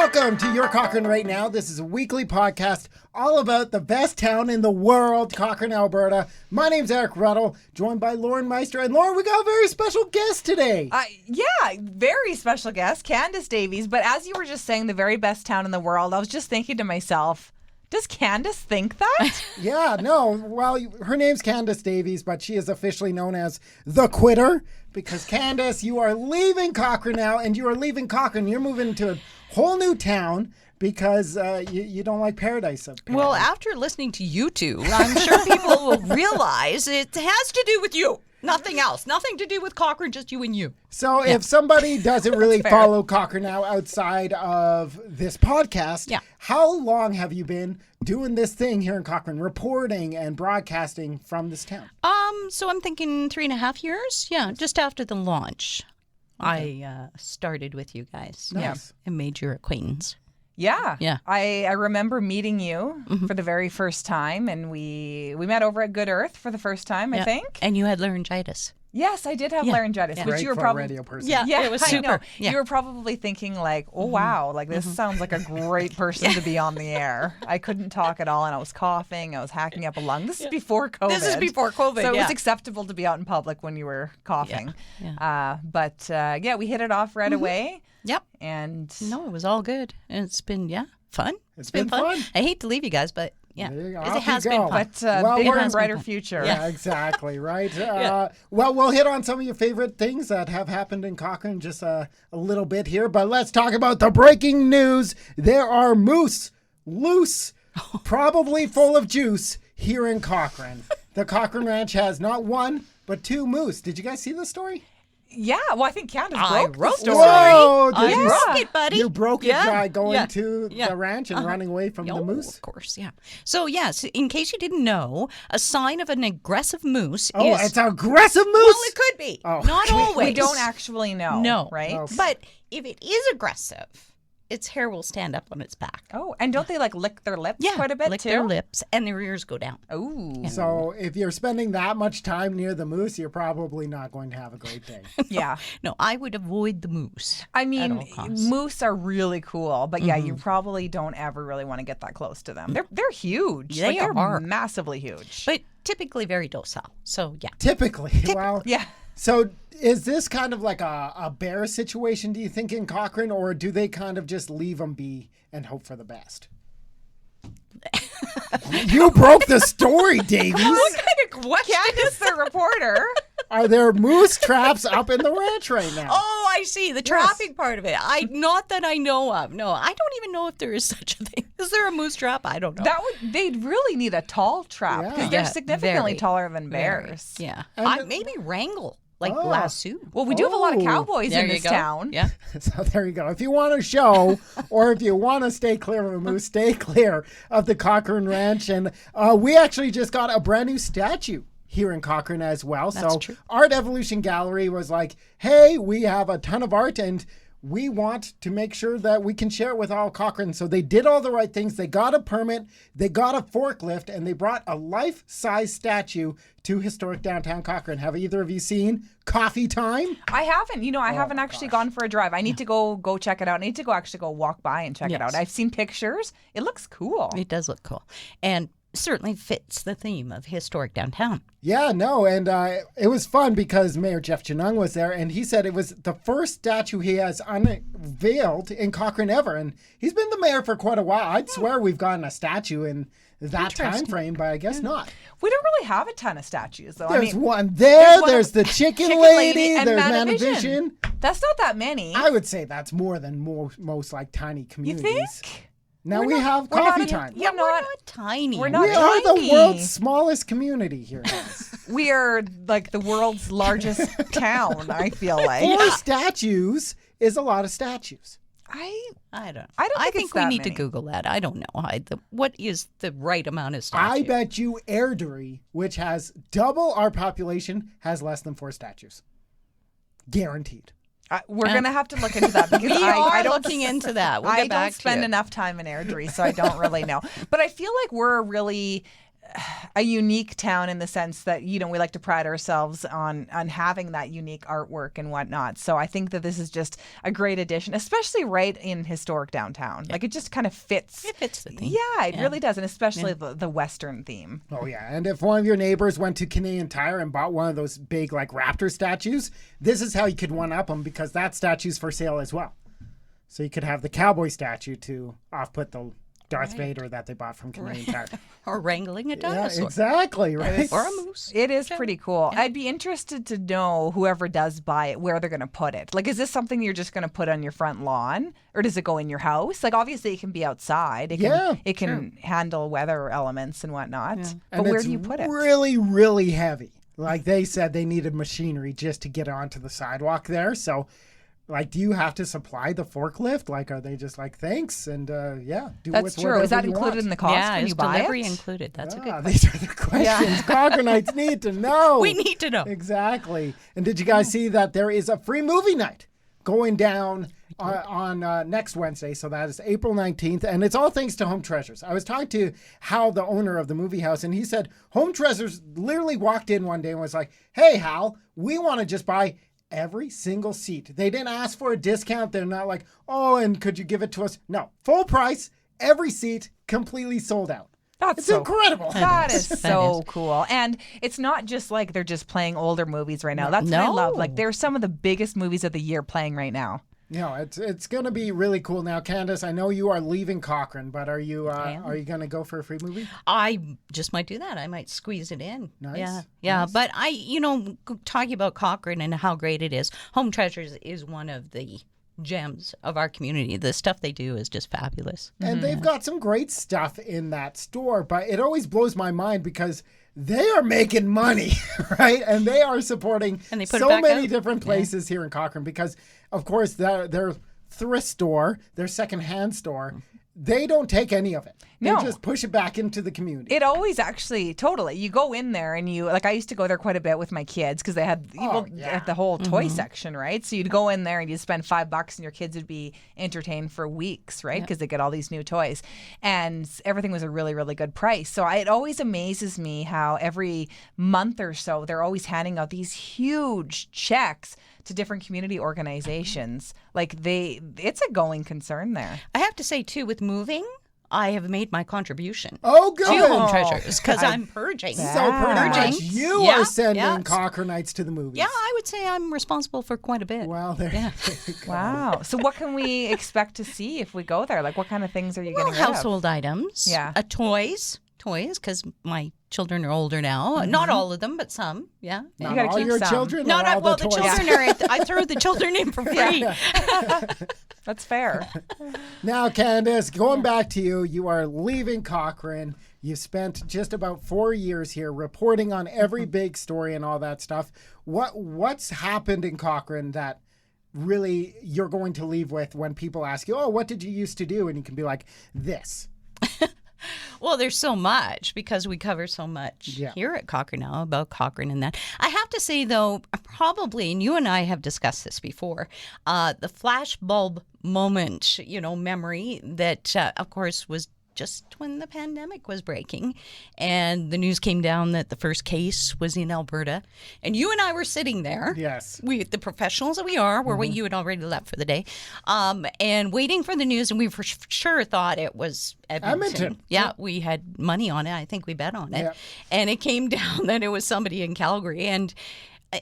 Welcome to Your Cochrane Right Now. This is a weekly podcast all about the best town in the world, Cochrane, Alberta. My name's Eric Ruddle, joined by Lauren Meister. And Lauren, we got a very special guest today. Yeah, very special guest, Candace Davies. But as you were just saying, the very best town in the world, I was just thinking to myself, does Candace think that? Yeah, no. Well, her name's Candace Davies, but she is officially known as the Quitter. Because Candace, you are leaving Cochrane now, and you are leaving Cochrane. You're moving into a whole new town because you don't like Paradise. Well, after listening to you two, I'm sure people will realize it has to do with you. Nothing else. Nothing to do with Cochrane, just you and you. So if somebody doesn't really follow Cochrane now outside of this podcast, how long have you been doing this thing here in Cochrane, reporting and broadcasting from this town? So I'm thinking 3.5 years. Yeah, just after the launch. Okay. I started with you guys. Nice. Yeah, and made your acquaintance. Yeah. I remember meeting you for the very first time, and we met over at Good Earth for the first time, I think. And you had laryngitis. Yes, I did have laryngitis, which Great you were for probably a radio person. Yeah, it was super. I know. Yeah. You were probably thinking like, "Oh wow, like this sounds like a great person to be on the air." I couldn't talk at all, and I was coughing. I was hacking up a lung. This is before COVID. So it was acceptable to be out in public when you were coughing. But we hit it off right away. Yep. And no, it was all good. And it's been fun. It's been fun. I hate to leave you guys, but it has been fun. But bigger and brighter future. Yeah, exactly, right? Well, we'll hit on some of your favorite things that have happened in Cochrane just a little bit here, but let's talk about the breaking news. There are moose loose, probably full of juice, here in Cochrane. The Cochrane Ranch has not one, but 2 moose. Did you guys see this story? Yeah, well, I think Candace broke the story. Whoa, I broke it, buddy. You broke it by going to the ranch and running away from the moose? Of course, yeah. So, yes, in case you didn't know, a sign of an aggressive moose is... Oh, it's an aggressive moose? Well, it could be. Oh. Not always. We don't actually know. No. Right? Okay. But if it is aggressive, its hair will stand up on its back. Oh, and don't they lick their lips quite a bit lick too? their lips, and their ears go down. Oh. So if you're spending that much time near the moose, you're probably not going to have a great day. Yeah. No, I would avoid the moose. I mean, at all costs. moose are really cool, but you probably don't ever really want to get that close to them. They're huge. They they're are. massively huge. But typically very docile. So, yeah. Typically. Well, yeah. So is this kind of like a bear situation, do you think, in Cochrane, or do they kind of just leave them be and hope for the best? You broke the story, Davies. What kind of question Candace, the reporter. Are there moose traps up in the ranch right now? Oh, I see. The trapping part of it. Not that I know of. No, I don't even know if there is such a thing. Is there a moose trap? I don't know. They'd really need a tall trap because they're significantly taller than bears. Yeah. And maybe wrangle, lasso. Well, we do have a lot of cowboys There in you this go. town. Yeah. So there you go. If you want to show or if you want to stay clear of a moose, stay clear of the Cochrane Ranch. And we actually just got a brand new statue here in Cochrane as well. That's so true. Art Evolution Gallery was like, hey, we have a ton of art and we want to make sure that we can share it with all Cochrane. So they did all the right things. They got a permit, they got a forklift, and they brought a life-size statue to historic downtown Cochrane. Have either of you seen Coffee Time? I haven't. I haven't actually gone for a drive. I need to go check it out. I need to go walk by and check it out. I've seen pictures. It looks cool. It does look cool. And certainly fits the theme of historic downtown. Yeah, no, and it was fun because Mayor Jeff Chunung was there, and he said it was the first statue he has unveiled in Cochrane ever, and he's been the mayor for quite a while. I'd swear we've gotten a statue in that time frame, but I guess not. We don't really have a ton of statues, though. There's one there, there's the chicken lady, and there's Manavision. Manavision. That's not that many. I would say that's more than most like tiny You communities. think? Now we have Coffee Time. Yeah, We're not tiny. We're not We are the tiny. world's smallest community here, guys. We are like the world's largest town, I feel like. 4 statues is a lot of statues. I don't. I think it's we that need to many. Google that. I don't know. What is the right amount of statues? I bet you Airdrie, which has double our population, has less than 4 statues. Guaranteed. We're going to have to look into that because We I are don't looking into that. We'll I get back don't spend to you. enough time in Airdrie, so I don't really know. But I feel like we're really a unique town in the sense that, we like to pride ourselves on having that unique artwork and whatnot. So I think that this is just a great addition, especially right in historic downtown. Like it just kind of fits. It fits the theme. Yeah, it really does, and especially the Western theme. Oh, yeah. And if one of your neighbors went to Canadian Tire and bought one of those big, like, raptor statues, this is how you could one-up them, because that statue's for sale as well. So you could have the cowboy statue to off-put the Darth Vader that they bought from Canadian Tire. Or wrangling a dinosaur. Yeah, exactly, right? Or a moose. It is pretty cool. Yeah. I'd be interested to know, whoever does buy it, where they're going to put it. Like, is this something you're just going to put on your front lawn? Or does it go in your house? Like, obviously, it can be outside. It can handle weather elements and whatnot. Yeah. But where do you put it? It's really, really heavy. Like, they said they needed machinery just to get onto the sidewalk there. So, like, do you have to supply the forklift? Like, are they just like, thanks, and do That's with true. Is that you included want? in the cost when you buy delivery it? included. That's a good question. These are the questions Cochranites need to know. We need to know. Exactly. And did you guys see that there is a free movie night going down on next Wednesday? So that is April 19th. And it's all thanks to Home Treasures. I was talking to Hal, the owner of the movie house, and he said Home Treasures literally walked in one day and was like, hey, Hal, we want to just buy every single seat. They didn't ask for a discount. They're not like, oh, and could you give it to us? No, full price, every seat, completely sold out. It's incredible. That is so cool. And it's not just like they're just playing older movies right now. That's what I love. Like, they're some of the biggest movies of the year playing right now. No, it's going to be really cool. Now, Candace, I know you are leaving Cochrane, but are you going to go for a free movie? I just might do that. I might squeeze it in. Nice. Yeah. Nice. But talking about Cochrane and how great it is, Home Treasures is one of the gems of our community. The stuff they do is just fabulous. And they've got some great stuff in that store, but it always blows my mind because they are making money, right? And they are supporting so many different places here in Cochrane because, of course, their thrift store, their secondhand store, they don't take any of it. They just push it back into the community. It always actually, totally. You go in there and I used to go there quite a bit with my kids because they had the whole toy section, right? So you'd go in there and you'd spend $5 and your kids would be entertained for weeks, right? Because they get all these new toys. And everything was a really, really good price. So it always amazes me how every month or so they're always handing out these huge checks to different community organizations. Like it's a going concern there. I have to say, too, with moving, I have made my contribution. Oh, good. To Home Treasures because I'm purging. So pretty much you are sending Cochranites to the movies. Yeah, I would say I'm responsible for quite a bit. Well, there you go. Wow. So what can we expect to see if we go there? Like, what kind of things are you getting rid of? Household items. Yeah. Toys, because my children are older now. Not all of them, but some. Yeah. Not all your children. Not all the children are. I throw the children in for free. That's fair. Now, Candace, going back to you, you are leaving Cochrane. You've spent just about 4 years here reporting on every big story and all that stuff. What's happened in Cochrane that really you're going to leave with when people ask you, oh, what did you used to do? And you can be like, this. Well, there's so much because we cover so much here at Cochrane now about Cochrane and that. I have to say, though, probably, and you and I have discussed this before, the flashbulb moment, memory that, of course, was just when the pandemic was breaking and the news came down that the first case was in Alberta. And you and I were sitting there. Yes. We, the professionals that we are, where you had already left for the day, and waiting for the news. And we for sure thought it was Edmonton. Yeah, we had money on it. I think we bet on it. Yeah. And it came down that it was somebody in Calgary. And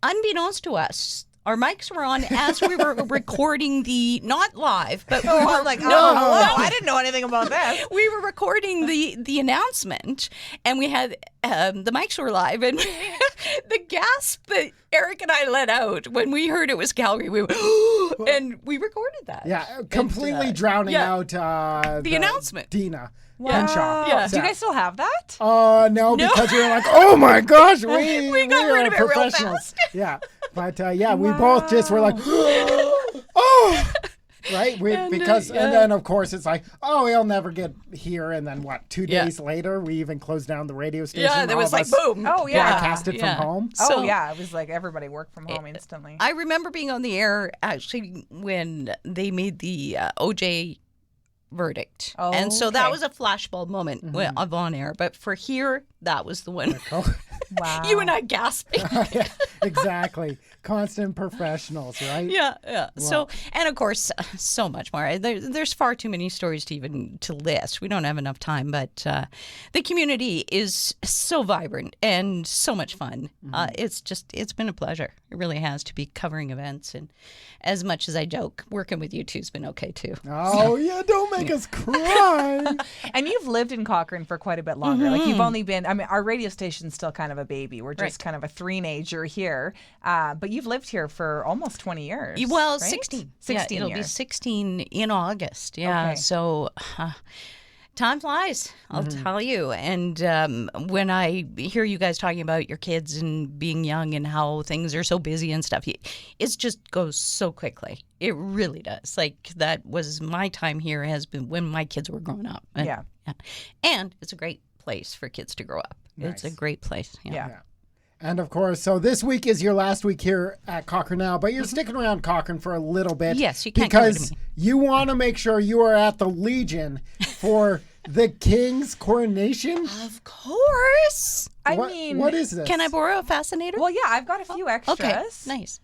unbeknownst to us, our mics were on as we were recording not live, but we were like, no, I didn't know anything about that. We were recording the announcement, and we had the mics were live, and the gasp that Eric and I let out when we heard it was Calgary, and we recorded that. Yeah, completely drowning out the announcement. Dina. Wow. Yeah. Do you guys still have that? No, because we were like, oh my gosh, we got rid of it real fast. Yeah. But we both just were like, oh, right? And then of course it's like, oh, he'll never get here. And then 2 days later, we even closed down the radio station. Yeah, there was like, boom. Oh, yeah. Broadcasted from home. It was like everybody worked from home instantly. I remember being on the air actually when they made the OJ verdict. And so that was a flashbulb moment of on air. But for here, that was the one. Wow. You and I gasping. Yeah, exactly. Constant professionals, right? Yeah. Wow. So, and of course, so much more. There's far too many stories to list. We don't have enough time, but the community is so vibrant and so much fun. It's been a pleasure. It really has to be covering events. And as much as I joke, working with you two's been okay too. Oh, yeah, don't make us cry. And you've lived in Cochrane for quite a bit longer. Like you've only been, I mean, our radio station's still kind of a baby. We're just kind of a three-nager here. But you've lived here for almost 20 years. Well, right? 16. 16 it'll years. be 16 in August. Yeah. Okay. So time flies, I'll tell you. And when I hear you guys talking about your kids and being young and how things are so busy and stuff, it just goes so quickly. It really does. Like that was my time here has been when my kids were growing up. Yeah. And it's a great place for kids to grow up. Nice. It's a great place. Yeah. And of course, so this week is your last week here at Cochrane now, but you're sticking around Cochrane for a little bit. Yes, you can't get rid of because me. you want to make sure you are at the Legion for the King's coronation. Of course. I mean, what is this? Can I borrow a fascinator? well, yeah, I've got a few extras. Okay, nice.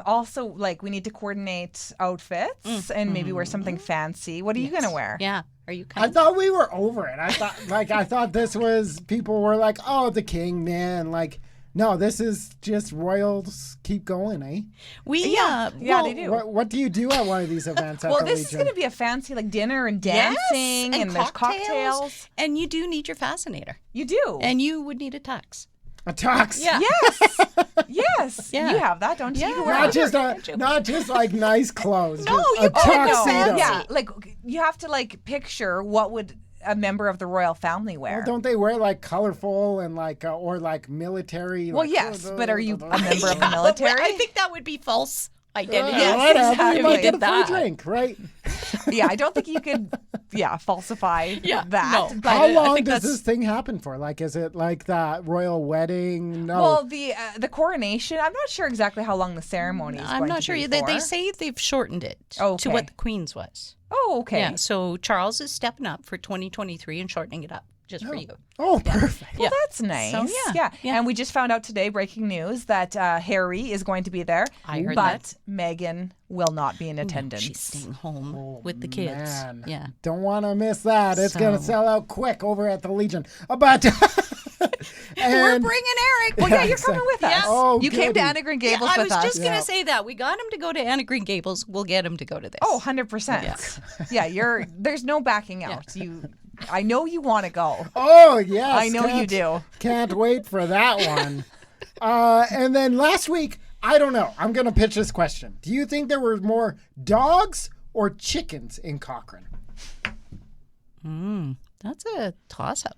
Also, like we need to coordinate outfits and maybe wear something fancy. What are you gonna wear? Yeah. Are you I kind thought we were over it. I thought this was, people were like, oh, the king, man. Like, no, this is just royals keep going, eh? Yeah, well, they do. What do you do at one of these events at Well, the this is Legion? going to be a fancy like dinner and Yes, dancing, and there's cocktails. And you do need your fascinator. You do. And you would need a tux. A tux. Yeah. Yes. Yes. Yeah. You have that, don't you? Yeah. You can wear Not just like nice clothes. No, just you a can't. tuxedo. Yeah, like you have to like picture what would a member of the royal family wear. Well, don't they wear like colorful and like or like military? Well, like, yes, but are you a member of the military? I think that would be false identity. Yes, whatever. exactly. You might get a That. free drink, right? Yeah, I don't think you could, falsify Yeah, that. no. But How I long think does that's- this thing happen for? Like, is it like that royal wedding? No. well, the coronation, I'm not sure exactly how long the ceremony is. I'm going not to sure. be They for. say they've shortened it Okay. to what the Queen's was. Oh, okay. Yeah. So Charles is stepping up for 2023 and shortening it up just for you. Oh, perfect. Well, that's nice. So, yeah. And we just found out today, breaking news, that Harry is going to be there. I heard but that. Meghan will not be in attendance. She's staying home with the kids. Man. Yeah. Don't want to miss that. It's going to So- sell out quick over at the Legion. But We're and bringing Eric. Well, yeah, you're coming with us. Yes. Oh, you came to goody. Anna Green Gables I with was us. just going to say that. We got him to go to Anna Green Gables. We'll get him to go to this. Oh, 100%. Yeah, there's no backing out. I know you want to go. oh yes, I know you do. Can't wait for that one. And then last week, I don't know. I'm going to pitch this question. Do you think there were more dogs or chickens in Cochrane? That's a toss-up.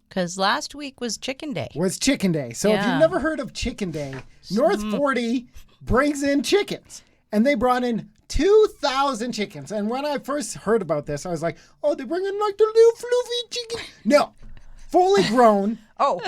Because last week was Chicken Day. Was Chicken Day. So if Yeah. you've never heard of Chicken Day, North 40 brings in chickens. And they brought in 2,000 chickens. And when I first heard about this, I was like, oh, they bring in like the little fluffy chicken. No. Fully grown,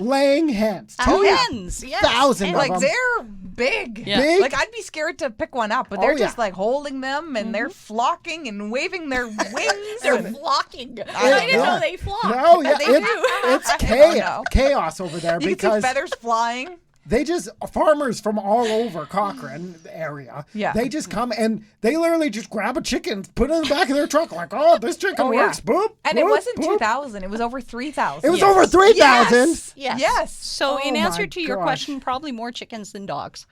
laying hens. Hens, yes. 2,000 of Like them. they're big. Yeah. Big? Like I'd be scared to pick one up, but they're Oh, just yeah. like holding them and they're flocking and waving their wings. They're and- flocking. I I didn't know. know they flock. No, yeah, They it's, do. it's I don't chaos, know. chaos over there you can see because feathers flying. they just, farmers from all over Cochrane area, Yeah. they just come and they literally just grab a chicken, put it in the back of their truck, like, oh, this chicken Oh, yeah. works, boop. And it boop, wasn't boop. 2,000, it was over 3,000. It was over 3,000. Yes. Yes. Yes. So in Oh answer my to your gosh. question, probably more chickens than dogs.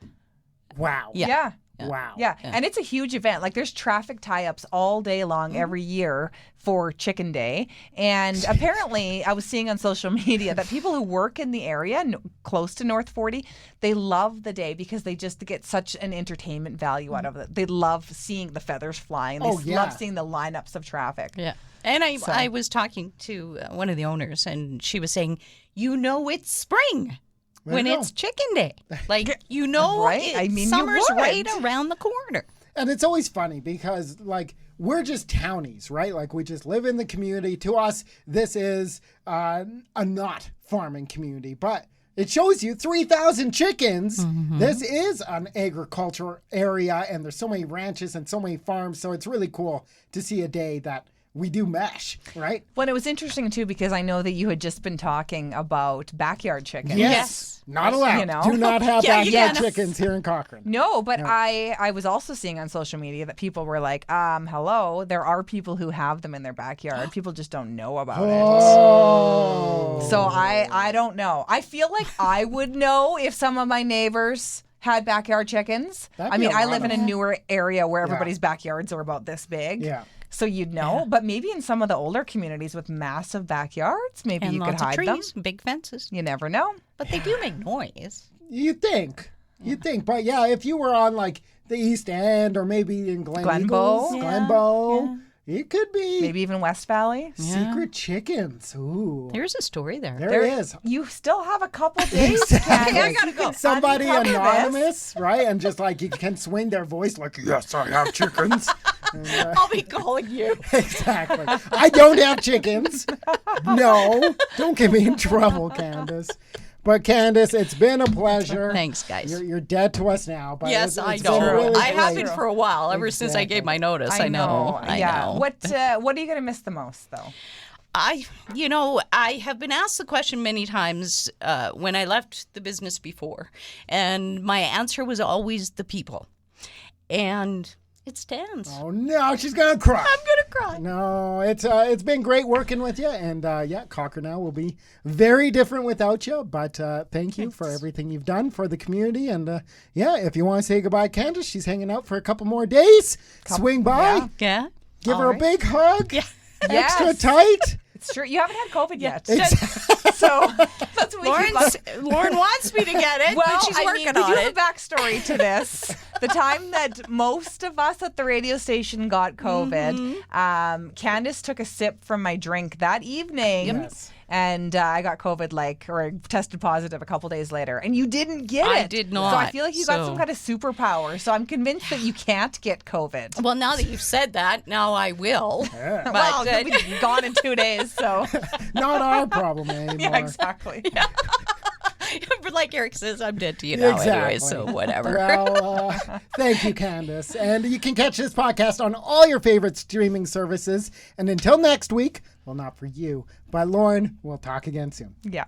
Wow. Yeah. Wow. Yeah, and it's a huge event. Like there's traffic tie-ups all day long every year for Chicken Day. And apparently I was seeing on social media that people who work in the area close to North 40, they love the day because they just get such an entertainment value out of it. They love seeing the feathers flying. They Oh, yeah. love seeing the lineups of traffic. Yeah. And I was talking to one of the owners, and she was saying, it's spring. When you go. it's Chicken Day. Like, Right? I mean, you summer's would. right around the corner. And it's always funny because, like, we're just townies, right? Like, we just live in the community. To us, this is a not farming community, but it shows you 3,000 chickens. This is an agriculture area, and there's so many ranches and so many farms. So it's really cool to see a day that we do mesh, right? Well, it was interesting, too, because I know that you had just been talking about backyard chickens. Yes. Not allowed. You know? Do not have backyard yes. chickens here in Cochrane. No, but I was also seeing on social media that people were like, hello, there are people who have them in their backyard. People just don't know about it. So I don't know. I feel like I would know if some of my neighbors had backyard chickens. I mean, I live in a newer area where everybody's backyards are about this big. Yeah. So you'd know, but maybe in some of the older communities with massive backyards, maybe and you could hide trees, them. Big fences. You never know. But they do make noise. You'd think. But yeah, if you were on like the East End or maybe in Glenbow, it could be. Maybe even West Valley. Secret chickens. Ooh. There's a story there. There is. You still have a couple days. Exactly. I gotta go. Somebody anonymous, right? And just like you can swing their voice like, yes, I have chickens. And, I'll be calling you. Exactly. I don't have chickens. No. Don't get me in trouble, Candace. But Candace, it's been a pleasure. Thanks, guys. You're dead to us now. But yes, it's I know. really I have been for a while, ever since I gave my notice. I know. What are you going to miss the most, though? I have been asked the question many times when I left the business before, and my answer was always the people. And it stands. Oh no, she's gonna cry. I'm gonna cry. No, it's been great working with you, and Cochrane now will be very different without you. But thank you for everything you've done for the community, and if you want to say goodbye, Candace, she's hanging out for a couple more days. Swing by, yeah. Give her a big hug, extra Yes. tight. It's true. You haven't had COVID yet. Exactly. So that's what Lauren wants me to get it, but she's working on we do it. have a backstory to this. The time that most of us at the radio station got COVID, Candace took a sip from my drink that evening. Yes. And I got COVID or tested positive a couple days later. And you didn't get it. I did not. So I feel like you got some kind of superpower. So I'm convinced that you can't get COVID. Well, now that you've said that, now I will. Yeah. Well, you'll be gone in 2 days, so. Not our problem anymore. Yeah, exactly. But like Eric says, I'm dead to you now anyway, so whatever. Well, thank you, Candace. And you can catch this podcast on all your favorite streaming services. And until next week, well, not for you, but Lauren, we'll talk again soon. Yeah.